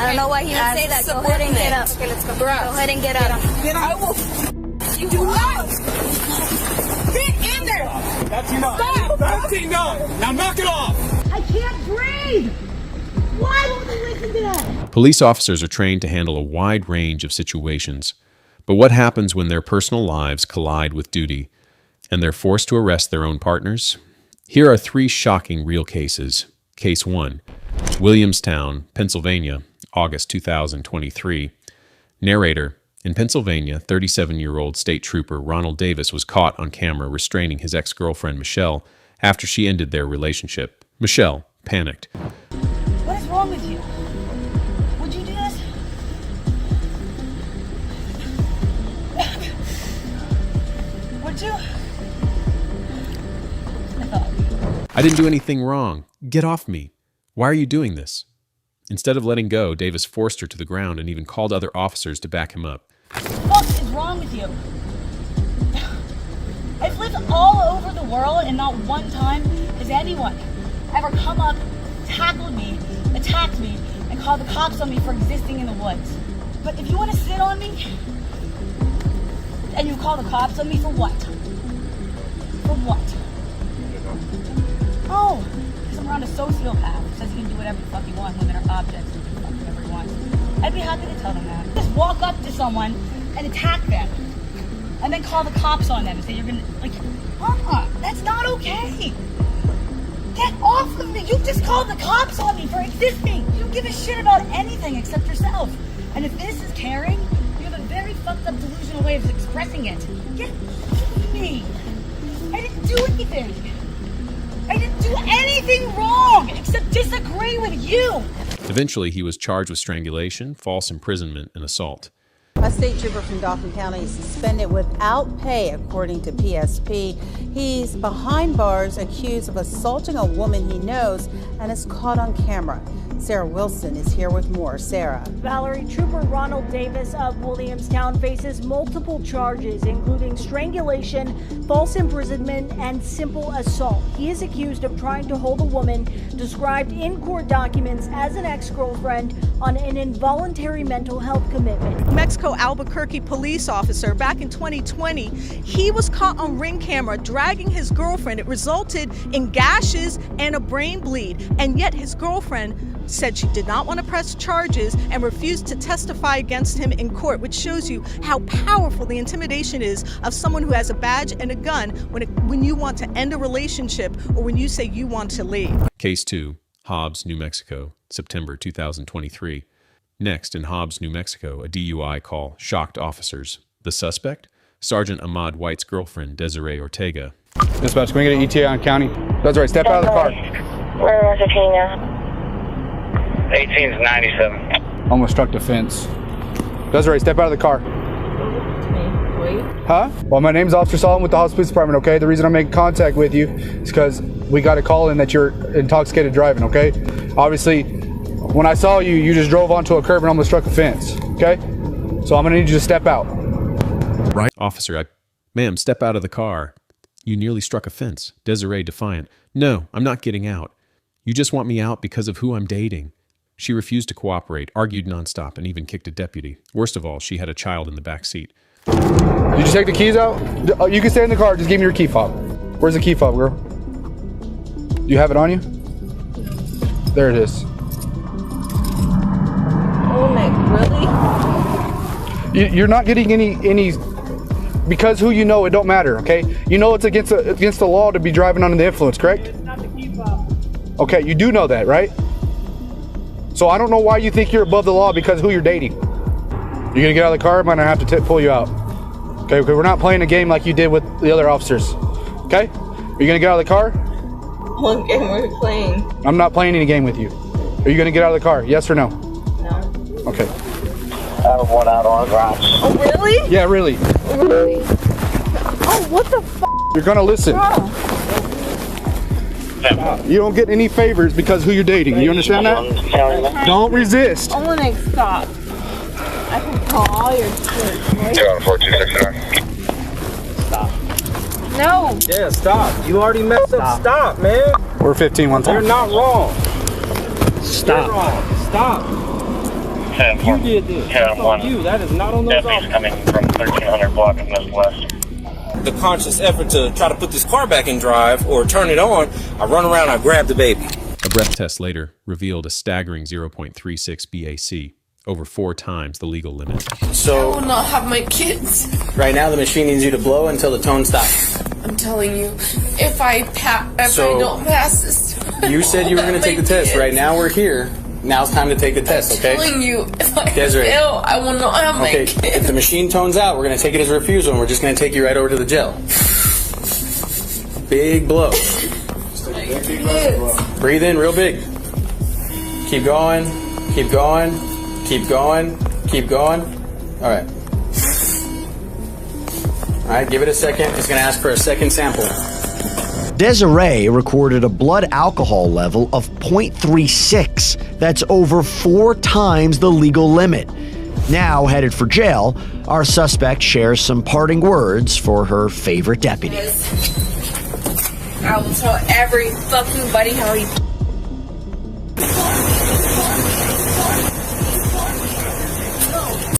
I don't know why he would say that. Go ahead and get up. Okay, let's go. Go ahead and get up. Then I will. You do not. Get in there. That's enough. Stop. That's enough. Now knock it off. I can't breathe. Why won't they listen to that? Police officers are trained to handle a wide range of situations. But what happens when their personal lives collide with duty and they're forced to arrest their own partners? Here are 3 shocking real cases. Case 1, Williamstown, Pennsylvania, August 2023. Narrator: in Pennsylvania, 37-year-old state trooper Ronald Davis was caught on camera restraining his ex-girlfriend Michelle after she ended their relationship. Michelle panicked. What is wrong with you? Would you do this? Would you? I didn't do anything wrong. Get off me. Why are you doing this? Instead of letting go, Davis forced her to the ground and even called other officers to back him up. What is wrong with you? I've lived all over the world and not one time has anyone ever come up, tackled me, attacked me, and called the cops on me for existing in the woods. But if you want to sit on me, and you call the cops on me for what? For what? Oh, because I'm around a sociopath who says he can do whatever the fuck he wants, women are objects, and do whatever he wants. I'd be happy to tell them that. Just walk up to someone and attack them. And then call the cops on them and say you're gonna, like, that's not okay. Get off of me. You just called the cops on me for existing. You don't give a shit about anything except yourself. And if this is caring, you have a very fucked up delusional way of expressing it. Get off of me. I didn't do anything. I didn't do anything wrong except disagree with you. Eventually, he was charged with strangulation, false imprisonment, and assault. A state trooper from Dauphin County is suspended without pay, according to PSP. He's behind bars accused of assaulting a woman he knows and is caught on camera. Sarah Wilson is here with more. Sarah. Valerie, Trooper Ronald Davis of Williamstown faces multiple charges, including strangulation, false imprisonment, and simple assault. He is accused of trying to hold a woman described in court documents as an ex-girlfriend on an involuntary mental health commitment. Mexico Albuquerque police officer back in 2020, he was caught on ring camera dragging his girlfriend. It resulted in gashes and a brain bleed, and yet his girlfriend said she did not want to press charges and refused to testify against him in court, which shows you how powerful the intimidation is of someone who has a badge and a gun when you want to end a relationship or when you say you want to leave. Case 2, Hobbs, New Mexico, September 2023. Next, in Hobbs, New Mexico, a DUI call shocked officers. The suspect? Sergeant Ahmad White's girlfriend, Desiree Ortega. Dispatch, can we get an ETA on county? That's right, step out of the car. Where is it now? 18's 97. Almost struck the fence. Desiree, step out of the car. Huh? Well, my name's Officer Solomon with the Hobbs Police Department, okay? The reason I'm making contact with you is because we got a call in that you're intoxicated driving, okay? Obviously, when I saw you, you just drove onto a curb and almost struck a fence, okay? So I'm gonna need you to step out. Right, officer, ma'am, step out of the car. You nearly struck a fence. Desiree defiant. No, I'm not getting out. You just want me out because of who I'm dating. She refused to cooperate, argued nonstop, and even kicked a deputy. Worst of all, she had a child in the back seat. Did you take the keys out? You can stay in the car. Just give me your key fob. Where's the key fob, girl? Do you have it on you? There it is. Oh my, really? You're not getting any because who you know, it don't matter, okay? You know it's against the law to be driving under the influence, correct? It's not the key fob. Okay, you do know that, right? So I don't know why you think you're above the law because who you're dating. You're gonna get out of the car, I'm gonna have to pull you out. Okay, we're not playing a game like you did with the other officers. Okay? Are you gonna get out of the car? What game are we playing? I'm not playing any game with you. Are you gonna get out of the car? Yes or no? No. Okay. I have one out on the ground. Oh, really? Yeah, really. Really? Oh, what the f***? You're gonna listen. You don't get any favors because who you're dating. You understand that? Don't resist. I'm gonna stop. I can call all your shit. 21469. Stop. No. Yeah, stop. You already messed up. Stop, man. We're 15 one time. You're not wrong. Stop. You're wrong. Stop. You did this. That's on you. That is not on those Deputies officers. coming from 1300 block of West. The conscious effort to try to put this car back in drive or turn it on, I run around, I grab the baby. A breath test later revealed a staggering 0.36 BAC, over 4 times the legal limit. So, I will not have my kids. right now the machine needs you to blow until the tone stops. I'm telling you, if I don't pass this, You said you were going to take the test. Right now we're here. Now it's time to take the test, okay? I'm telling you, if I Desiree. fail, I will not have my Okay, kids. if the machine tones out, we're going to take it as a refusal and we're just going to take you right over to the jail. Big blow. Breathe in real big. Keep going. Keep going. Keep going. Keep going. All right. All right, give it a second. It's going to ask for a second sample. Desiree recorded a blood alcohol level of 0.36. That's over 4 times the legal limit. Now headed for jail, our suspect shares some parting words for her favorite deputy. I will tell every fucking buddy how he